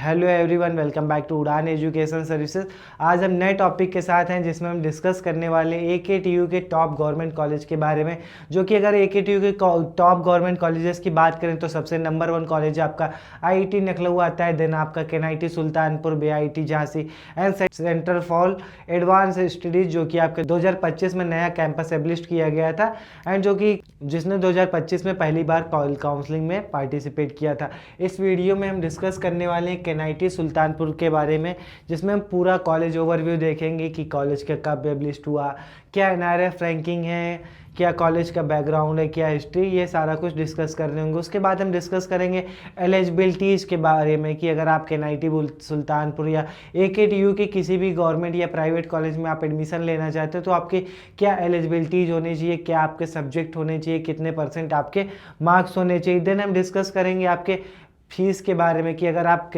Hello everyone, welcome back to Udaan education services. आज हम नए टॉपिक के साथ हैं जिसमें हम डिस्कस करने वाले हैं AKTU के टॉप गवर्नमेंट कॉलेज के बारे में। जो कि अगर AKTU के टॉप गवर्नमेंट कॉलेजेस की बात करें तो सबसे नंबर 1 कॉलेज आपका IIT लखनऊ आता है। देन आपका KNIT Sultanpur, BIT Jhansi and centre for advance studies, जो कि आपके 2025 में नया कैंपस एब्लिश किया गया था एंड जो कि जिसने 2025 में पहली बार काउंसलिंग में पार्टिसिपेट किया था। इस वीडियो में हम डिस्कस करने वाले हैं KNIT सुल्तानपुर के बारे में, जिसमें हम पूरा कॉलेज ओवरव्यू देखेंगे कि कॉलेज का कब एब्लिश्ड हुआ, क्या NRF रैंकिंग है, क्या कॉलेज का बैकग्राउंड है, क्या हिस्ट्री, ये सारा कुछ डिस्कस करने होंगे। उसके बाद हम डिस्कस करेंगे एलिजिबिलिटीज़ के बारे में कि अगर आप KNIT सुल्तानपुर या AKTU के किसी भी गवर्नमेंट या प्राइवेट कॉलेज में आप एडमिशन लेना चाहते हो तो आपकी क्या एलिजिबिलिटीज़ होनी चाहिए, क्या आपके सब्जेक्ट होने चाहिए, कितने % आपके मार्क्स होने चाहिए। देन हम डिस्कस करेंगे आपके फीस के बारे में कि अगर आप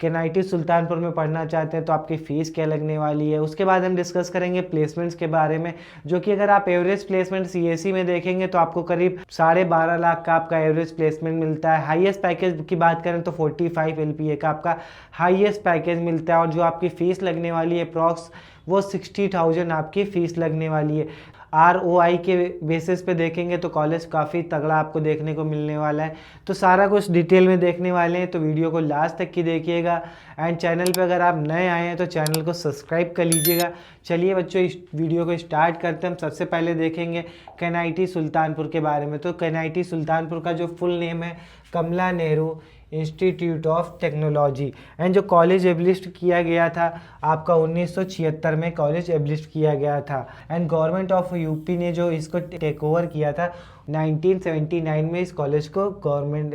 KNIT सुल्तानपुर में पढ़ना चाहते हैं तो आपकी फ़ीस क्या लगने वाली है। उसके बाद हम डिस्कस करेंगे प्लेसमेंट्स के बारे में, जो कि अगर आप एवरेज प्लेसमेंट CSE में देखेंगे तो आपको करीब 12.5 लाख का आपका एवरेज प्लेसमेंट मिलता है। हाईएस्ट पैकेज की बात करें तो 45 LPA का आपका हाईएस्ट पैकेज मिलता है और जो आपकी फ़ीस लगने वाली है अप्रॉक्स वो 60,000 आपकी फ़ीस लगने वाली है। ROI के बेसिस पे देखेंगे तो कॉलेज काफ़ी तगड़ा आपको देखने को मिलने वाला है। तो सारा कुछ डिटेल में देखने वाले हैं, तो वीडियो को लास्ट तक की देखिएगा एंड चैनल पे अगर आप नए आए हैं तो चैनल को सब्सक्राइब कर लीजिएगा। चलिए बच्चों, इस वीडियो को स्टार्ट करते हैं। हम सबसे पहले देखेंगे KNIT सुल्तानपुर के बारे में। तो KNIT सुल्तानपुर का जो फुल नेम है Kamla Nehru institute of technology and जो कॉलेज एब्लिश्ड किया गया था आपका 1976 में कॉलेज एब्लिश्ड किया गया था एंड गवर्नमेंट ऑफ यूपी ने जो इसको टेक ओवर किया था 1979 में इस कॉलेज को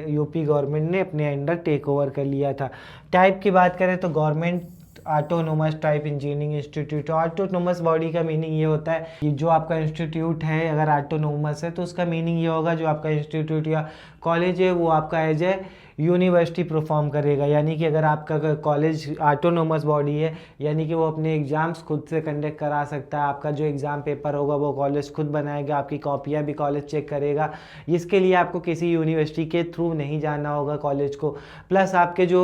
यूपी गवर्नमेंट ने अपने अंडर टेक ओवर कर लिया था। टाइप की बात करें तो government autonomous type engineering institute. Autonomous body का मीनिंग ये होता है कि जो आपका इंस्टीट्यूट है अगर ऑटोनोमस है तो उसका मीनिंग ये होगा जो आपका इंस्टीट्यूट या कॉलेज है वो आपका एज ए यूनिवर्सिटी परफॉर्म करेगा। यानी कि अगर आपका कॉलेज ऑटोनोमस बॉडी है यानी कि वो अपने एग्ज़ाम्स खुद से कंडक्ट करा सकता है। आपका जो एग्ज़ाम पेपर होगा वो कॉलेज खुद बनाएगा, आपकी कॉपियाँ भी कॉलेज चेक करेगा। इसके लिए आपको किसी यूनिवर्सिटी के थ्रू नहीं जाना होगा कॉलेज को। प्लस आपके जो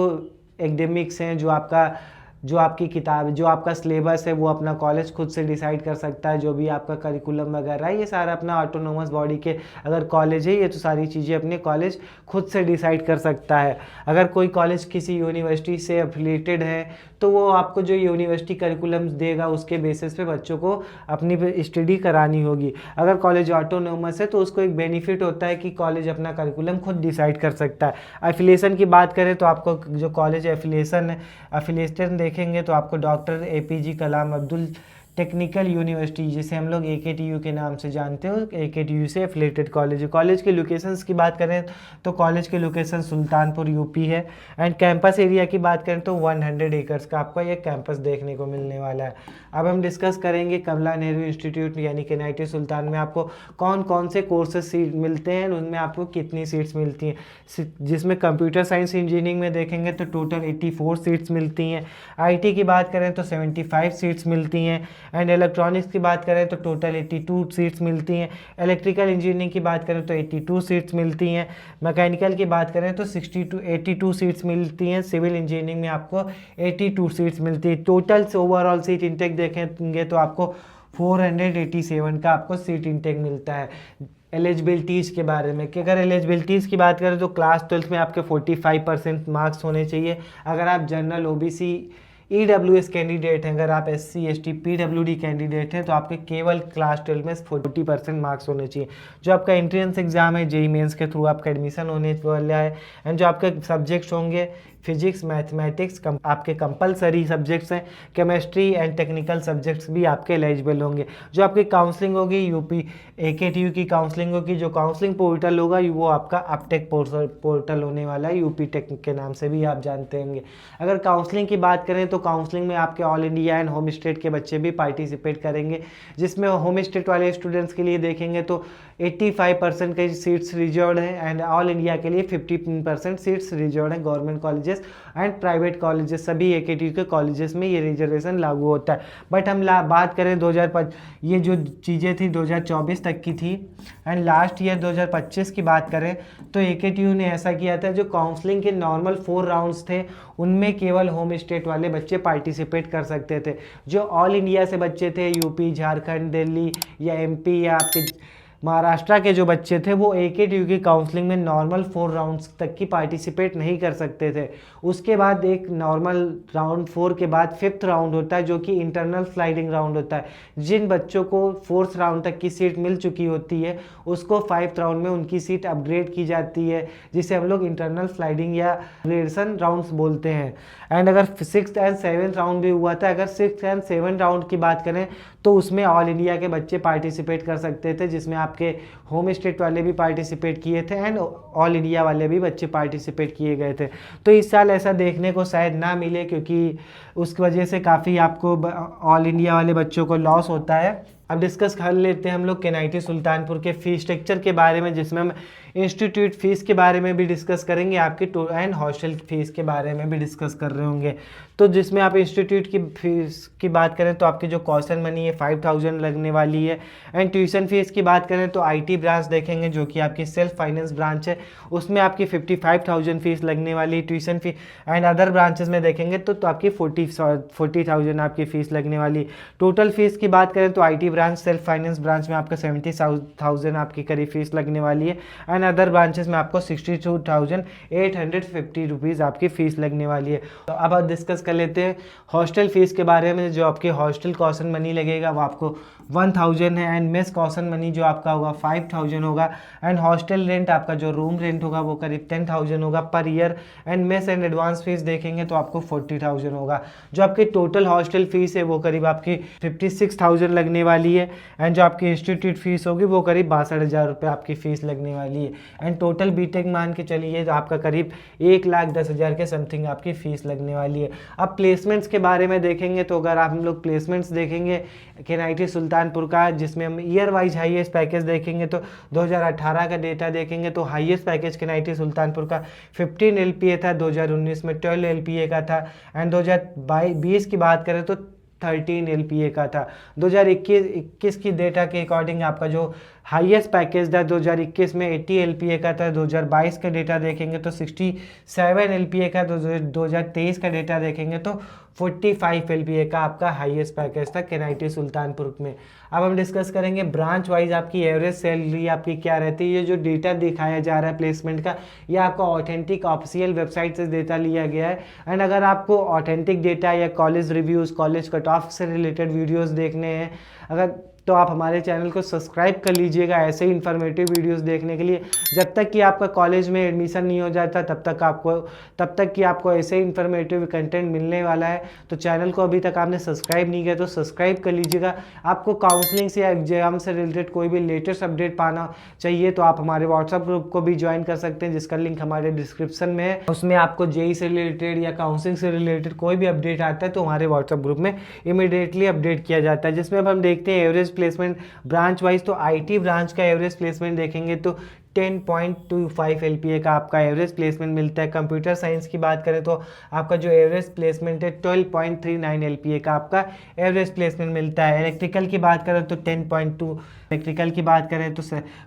एकेडमिक्स हैं, जो आपकी किताब, जो आपका सिलेबस है वो अपना कॉलेज खुद से डिसाइड कर सकता है। जो भी आपका करिकुलम वगैरह है ये सारा अपना ऑटोनोमस बॉडी के अगर कॉलेज है ये तो सारी चीज़ें अपने कॉलेज खुद से डिसाइड कर सकता है। अगर कोई कॉलेज किसी यूनिवर्सिटी से एफिलिएटेड है तो वो आपको जो यूनिवर्सिटी करिकुलम्स देगा उसके बेसिस पे बच्चों को अपनी स्टडी करानी होगी। अगर कॉलेज ऑटोनोमस है तो उसको एक बेनिफिट होता है कि कॉलेज अपना करिकुलम खुद डिसाइड कर सकता है। एफिलिएशन की बात करें तो आपको जो कॉलेज एफिलिएशन देखेंगे तो आपको डॉक्टर APJ कलाम अब्दुल टेक्निकल यूनिवर्सिटी, जिसे हम लोग AKTU के नाम से जानते हो, AKTU से एफिलेटेड कॉलेज है। कॉलेज के लोकेशंस की बात करें तो कॉलेज के लोकेशन सुल्तानपुर यूपी है एंड कैंपस एरिया की बात करें तो 100 एकर्स का आपको ये कैंपस देखने को मिलने वाला है। अब हम डिस्कस करेंगे कमला नेहरू इंस्टीट्यूट यानी KNIT सुल्तान में आपको कौन कौन से कोर्सेज सीट मिलते हैं, उनमें आपको कितनी सीट्स मिलती हैं। जिसमें कंप्यूटर साइंस इंजीनियरिंग में देखेंगे तो टोटल 84 सीट्स मिलती हैं। IT की बात करें तो 75 सीट्स मिलती हैं एंड इलेक्ट्रॉनिक्स की बात करें तो टोटल 82 सीट्स मिलती हैं। इलेक्ट्रिकल इंजीनियरिंग की बात करें तो 82 सीट्स मिलती हैं। मैकेनिकल की बात करें तो 82 सीट्स मिलती हैं। सिविल इंजीनियरिंग में आपको 82 सीट्स मिलती है। टोटल ओवरऑल सीट इंटेक देखेंगे तो आपको 487 का आपको सीट इंटेक मिलता है। एलिजिबिलिटीज़ के बारे में कि अगर एलिजिबिलिटीज़ की बात करें तो क्लास 12 में आपके 45% मार्क्स होने चाहिए। अगर आप जनरल OBC EWS कैंडिडेट हैं, अगर आप SC ST PWD कैंडिडेट हैं तो आपके केवल क्लास 12 में 40% मार्क्स होने चाहिए। जो आपका एंट्रेंस एग्जाम है JEE मेंस के थ्रू आपका एडमिशन होने वाला है एंड जो आपके सब्जेक्ट्स होंगे फिजिक्स, मैथमेटिक्स आपके कंपलसरी सब्जेक्ट्स हैं। केमिस्ट्री एंड टेक्निकल सब्जेक्ट्स भी आपके एलिजिबल होंगे। जो आपकी काउंसलिंग होगी यूपी AKTU की काउंसलिंग होगी, जो काउंसलिंग पोर्टल होगा वो आपका अपटेक पोर्टल होने वाला है, यूपी टेक के नाम से भी आप जानते होंगे। अगर काउंसलिंग की बात करें तो काउंसलिंग में आपके all India and home state के बच्चे भी पार्टिसिपेट करेंगे, जिसमें होम स्टेट वाले स्टूडेंट्स के लिए देखेंगे तो 85% के सीट्स रिजर्व हैं एंड ऑल इंडिया के लिए 15% सीट्स रिजर्व हैं। Government colleges and private colleges सभी AKTU के कॉलेजेस में ये रिजर्वेशन लागू होता है। बट हम बात करें 2005 ये जो चीज़ें थी 2024 तक की थी एंड लास्ट ईयर 2025 की बात करें तो AKTU ने ऐसा किया था जो काउंसलिंग के नॉर्मल 4 राउंड्स थे उनमें केवल होम स्टेट वाले बच्चे पार्टिसिपेट कर सकते थे। जो ऑल इंडिया से बच्चे थे, यूपी, झारखंड, दिल्ली या एमपी या आपके महाराष्ट्र के जो बच्चे थे, वो AKTU की काउंसलिंग में नॉर्मल 4 राउंड्स तक की पार्टिसिपेट नहीं कर सकते थे। उसके बाद एक नॉर्मल राउंड 4 के बाद 5th राउंड होता है, जो कि इंटरनल स्लाइडिंग राउंड होता है। जिन बच्चों को 4th राउंड तक की सीट मिल चुकी होती है, उसको 5th राउंड में उनकी सीट अपग्रेड की जाती है, जिसे हम लोग इंटरनल स्लाइडिंग या अपग्रेडेशन राउंड्स बोलते हैं। एंड अगर 6th एंड 7th राउंड भी हुआ था, अगर 6th एंड 7th राउंड की बात करें तो उसमें ऑल इंडिया के बच्चे पार्टिसिपेट कर सकते थे, जिसमें आपके होम स्टेट वाले भी पार्टिसिपेट किए थे एंड ऑल इंडिया वाले भी बच्चे पार्टिसिपेट किए गए थे। तो इस साल ऐसा देखने को शायद ना मिले, क्योंकि उसकी वजह से काफ़ी आपको ऑल इंडिया वाले बच्चों को लॉस होता है। अब डिस्कस कर लेते हैं हम लोग KNIT सुल्तानपुर के फ़ीस स्ट्रक्चर के बारे में, जिसमें हम इंस्टीट्यूट फ़ीस के बारे में भी डिस्कस करेंगे, आपके एंड हॉस्टल फीस के बारे में भी डिस्कस कर रहे होंगे। तो जिसमें आप इंस्टीट्यूट की फ़ीस की बात करें तो आपकी जो कॉस्टल मनी है 5000 लगने वाली है। एंड ट्यूशन फीस की बात करें तो IT ब्रांच देखेंगे, जो कि आपकी सेल्फ फाइनेंस ब्रांच है, उसमें आपकी 55,000 फीस लगने वाली tuition fee. And other branches में देखेंगे तो आपकी 40,000 आपकी फ़ीस लगने वाली। टोटल फीस की बात करें तो IT branch, self finance branch में आपका 70,000 आपकी करीब फीस लगने वाली है। एंड अदर ब्रांचेस में आपको 62,850 रुपीज़ आपकी फ़ीस लगने वाली है। तो अब आप डिस्कस कर लेते हैं हॉस्टल फीस के बारे में। जो आपकी हॉस्टल कॉशन मनी लगेगा वो आपको 1000 है। एंड मेस कॉशन मनी जो आपका होगा 5000 होगा। एंड हॉस्टल रेंट, आपका जो रूम रेंट होगा वो करीब 10,000 होगा per year. And mess and advance fees देखेंगे तो आपको 40,000 होगा। जो आपकी टोटल हॉस्टल फीस है वो करीब आपकी 56,000 लगने वाली है। एंड जो आपकी इंस्टीट्यूट फीस होगी वो करीब 62,000 रुपये आपकी फ़ीस लगने वाली है। एंड टोटल बीटेक मान के चलिए तो आपका करीब 1,10,000 के समथिंग आपकी फ़ीस लगने वाली है। अब प्लेसमेंट्स के बारे में देखेंगे तो अगर आप हम लोग प्लेसमेंट्स देखेंगे KNIT सुल्तानपुर का, जिसमें हम ईयर वाइज हाईएस्ट पैकेज देखेंगे तो 2018 का डेटा देखेंगे तो हाईएस्ट पैकेज KNIT सुल्तानपुर का 15 LPA था, 2019 में 12 LPA का था। एंड 2020 की बात करें तो 13 LPA का था। 2021 की डेटा के अकॉर्डिंग आपका जो हाईएस्ट पैकेज था 2021 में 80 LPA का था। 2022 का डेटा देखेंगे तो 67 LPA का। 2023 का डेटा देखेंगे तो 45 LPA का आपका हाईएस्ट पैकेज था KNIT सुल्तानपुर में। अब हम डिस्कस करेंगे ब्रांच वाइज आपकी एवरेज सैलरी आपकी क्या रहती है। ये जो डेटा दिखाया जा रहा है प्लेसमेंट का, ये आपका ऑथेंटिक ऑफिशियल वेबसाइट से डेटा लिया गया है। एंड अगर आपको ऑथेंटिक डेटा या college reviews, college cut off से रिलेटेड वीडियोज़ देखने हैं अगर, तो आप हमारे चैनल को सब्सक्राइब कर लीजिएगा ऐसे ही इन्फॉर्मेटिव वीडियोस देखने के लिए। जब तक कि आपका कॉलेज में एडमिशन नहीं हो जाता तब तक कि आपको ऐसे ही इन्फॉर्मेटिव कंटेंट मिलने वाला है। तो चैनल को अभी तक आपने सब्सक्राइब नहीं किया तो सब्सक्राइब कर लीजिएगा। आपको काउंसलिंग से या एग्जाम से रिलेटेड कोई भी लेटेस्ट अपडेट पाना चाहिए तो आप हमारे व्हाट्सअप ग्रुप को भी ज्वाइन कर सकते हैं, जिसका लिंक हमारे डिस्क्रिप्शन में है। उसमें आपको JEE से रिलेटेड या काउंसलिंग से रिलेटेड कोई भी अपडेट आता है तो हमारे व्हाट्सअप ग्रुप में इमीडिएटली अपडेट किया जाता है। जिसमें अब हम देखते हैं एवरेज प्लेसमेंट ब्रांच वाइज। तो IT ब्रांच का एवरेज प्लेसमेंट देखेंगे तो 10.25 LPA का आपका एवरेज प्लेसमेंट मिलता है। कंप्यूटर साइंस की बात करें तो आपका जो एवरेज प्लेसमेंट है 12.39 LPA का आपका एवरेज प्लेसमेंट मिलता है। इलेक्ट्रिकल की बात करें तो 10.2, इलेक्ट्रिकल की बात करें तो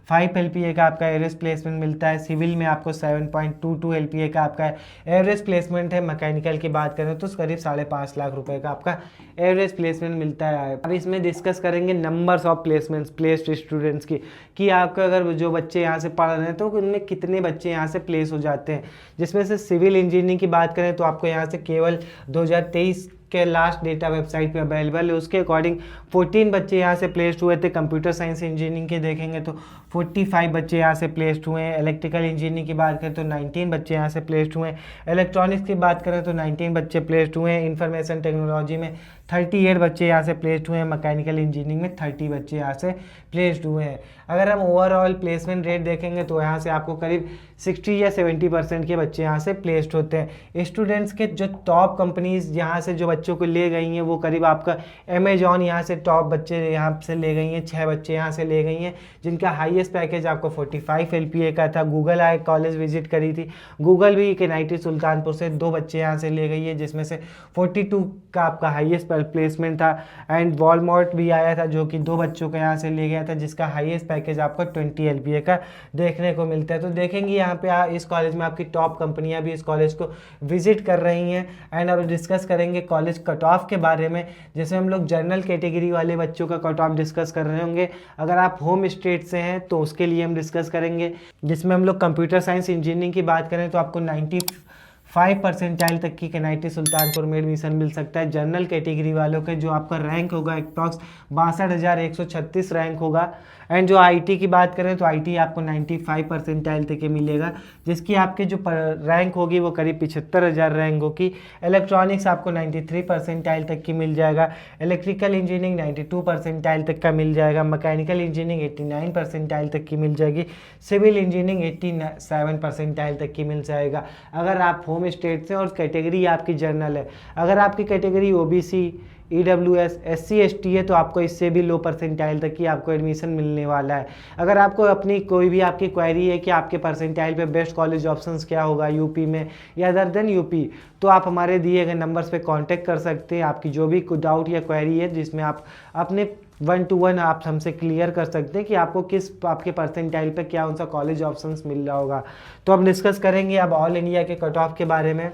5 LPA का आपका एवरेज प्लेसमेंट मिलता है। सिविल में आपको 7.22 LPA का आपका एवरेज प्लेसमेंट है। मैकेनिकल की बात करें तो करीब 5.5 लाख रुपए का आपका एवरेज प्लेसमेंट मिलता है। अब इसमें डिस्कस करेंगे numbers of placements placed students की, कि आपका अगर जो बच्चे यहाँ से पढ़ रहे हैं तो उनमें कितने बच्चे यहाँ से प्लेस हो जाते हैं। जिसमें से सिविल इंजीनियरिंग की बात करें तो आपको यहाँ से केवल 2023 के लास्ट डेटा वेबसाइट पे अवेलेबल है, उसके अकॉर्डिंग 14 बच्चे यहाँ से प्लेस्ड हुए थे। कंप्यूटर साइंस इंजीनियरिंग के देखेंगे तो 45 बच्चे यहाँ से प्लेस्ड हुए हैं। इलेक्ट्रिकल इंजीनियरिंग की बात करें तो 19 बच्चे यहाँ से प्लेस्ड हुए हैं। इलेक्ट्रॉनिक्स की बात करें तो 19 बच्चे प्लेस्ड हुए हैं। इंफॉर्मेशन टेक्नोलॉजी में 38 बच्चे यहाँ से प्लेस्ड हुए हैं। मैकेनिकल इंजीनियरिंग में 30 बच्चे यहाँ से प्लेस्ड हुए हैं। अगर हम ओवरऑल प्लेसमेंट रेट देखेंगे तो यहाँ से आपको करीब 60 या 70% के बच्चे यहाँ से प्लेस्ड होते हैं। स्टूडेंट्स के जो टॉप कंपनीज यहाँ से जो बच्चों को ले गई हैं वो करीब आपका अमेजॉन यहाँ से टॉप बच्चे यहाँ से ले गई हैं, 6 बच्चे यहाँ से ले गई हैं, जिनका हाईएस्ट पैकेज आपको 45 LPA का था। गूगल आए कॉलेज विजिट करी थी, गूगल भी KNIT सुल्तानपुर से 2 बच्चे यहाँ से ले गई है, जिसमें से 42 का आपका हाईएस्ट प्लेसमेंट था। एंड वॉलमार्ट भी आया था जो कि 2 बच्चों को यहाँ से ले गया था, जिसका हाईएस्ट पैकेज आपको 20 LPA का देखने को मिलता है। तो देखेंगे यहाँ यहाँ पे इस कॉलेज में आपकी टॉप कंपनियाँ भी इस कॉलेज को विजिट कर रही हैं। एंड अब डिस्कस करेंगे कॉलेज कट ऑफ के बारे में, जिसमें हम लोग जनरल कैटेगरी वाले बच्चों का कट ऑफ डिस्कस कर रहे होंगे। अगर आप होम स्टेट से हैं तो उसके लिए हम डिस्कस करेंगे, जिसमें हम लोग कंप्यूटर साइंस इंजीनियरिंग की बात करें तो आपको 95 परसेंटाइल तक की NIT सुल्तानपुर में एडमिशन मिल सकता है। जनरल कैटेगरी वालों के जो आपका रैंक होगा अप्रॉक्स 62,136 रैंक होगा। एंड जो IT की बात करें तो IT आपको 95 परसेंटाइल तक के मिलेगा, जिसकी आपकी जो रैंक होगी वो करीब 75,000 रैंक होगी। इलेक्ट्रॉनिक्स आपको 93 परसेंटाइल तक की मिल जाएगा। इलेक्ट्रिकल इंजीनियरिंग 92 परसेंटाइल तक का मिल जाएगा। मैकेनिकल इंजीनियरिंग 89 परसेंटाइल तक की मिल जाएगी। सिविल इंजीनियरिंग 87 परसेंटाइल तक की मिल जाएगा अगर आप होम स्टेट से, और कैटेगरी आपकी जनरल है। अगर आपकी category OBC, EWS, SC ST है तो आपको इससे भी लो परसेंटाइल तक की आपको एडमिशन मिलने वाला है। अगर आपको अपनी कोई भी आपकी क्वेरी है कि आपके परसेंटाइल पे बेस्ट कॉलेज ऑप्शंस क्या होगा यूपी में या अदर देन यूपी, तो आप हमारे दिए गए नंबर्स पे कांटेक्ट कर सकते हैं। आपकी जो भी डाउट या क्वेरी है जिसमें आप अपने 1 to 1 आप हमसे क्लियर कर सकते हैं कि आपको किस आपके परसेंटाइल पे क्या उनसा कॉलेज ऑप्शंस मिल रहा होगा। तो हम डिस्कस करेंगे अब ऑल इंडिया के कट ऑफ के बारे में।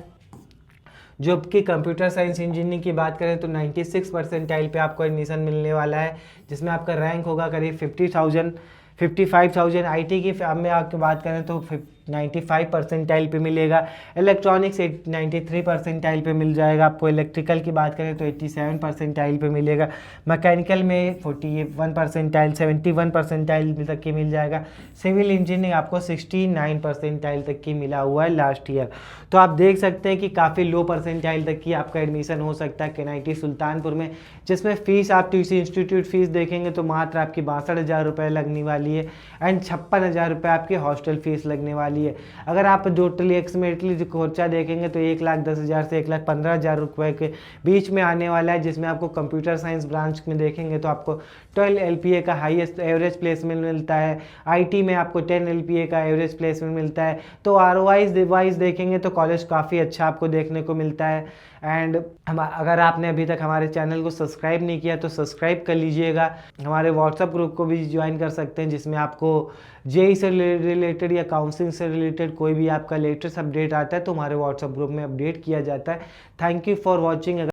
जो कि कंप्यूटर साइंस इंजीनियरिंग की बात करें तो 96 परसेंटाइल पे आपको एडमिशन मिलने वाला है, जिसमें आपका रैंक होगा करीब 55,000। IT की अब मैं आपकी बात करें तो 95 परसेंटाइल पे मिलेगा। इलेक्ट्रॉनिक्स 93 परसेंटाइल पे मिल जाएगा आपको। इलेक्ट्रिकल की बात करें तो 87 परसेंटाइल पे मिलेगा। मैकेनिकल में 41 परसेंटाइल 71 परसेंटाइल तक की मिल जाएगा। सिविल इंजीनियरिंग आपको 69 परसेंटाइल तक की मिला हुआ है लास्ट ईयर। तो आप देख सकते हैं कि काफ़ी लो परसेंटाइल तक की आपका एडमिशन हो सकता है NIT सुल्तानपुर में, जिसमें फ़ीस आप TUC इंस्टीट्यूट फ़ीस देखेंगे तो मात्र आपकी 62,000 रुपये लगने वाली है। एंड 56,000 रुपये आपकी हॉस्टल फीस लगने वाली है। अगर आप टोटली एक्समेटली जो खर्चा देखेंगे तो 1,10,000 से 1,15,000 रुपये के बीच में आने वाला है, जिसमें आपको कंप्यूटर साइंस ब्रांच में देखेंगे तो आपको 12 LPA का हाईएस्ट एवरेज प्लेसमेंट मिलता है। IT में आपको 10 LPA का एवरेज प्लेसमेंट मिलता है। तो ROI वाइज देखेंगे तो कॉलेज काफ़ी अच्छा आपको देखने को मिलता है। एंड अगर आपने अभी तक हमारे चैनल को सब्सक्राइब नहीं किया तो सब्सक्राइब कर लीजिएगा। हमारे व्हाट्सएप ग्रुप को भी ज्वाइन कर सकते हैं, जिसमें आपको JEE से रिलेटेड या काउंसलिंग से रिलेटेड कोई भी आपका लेटेस्ट अपडेट आता है तो हमारे व्हाट्सएप ग्रुप में अपडेट किया जाता है। Thank you for watching.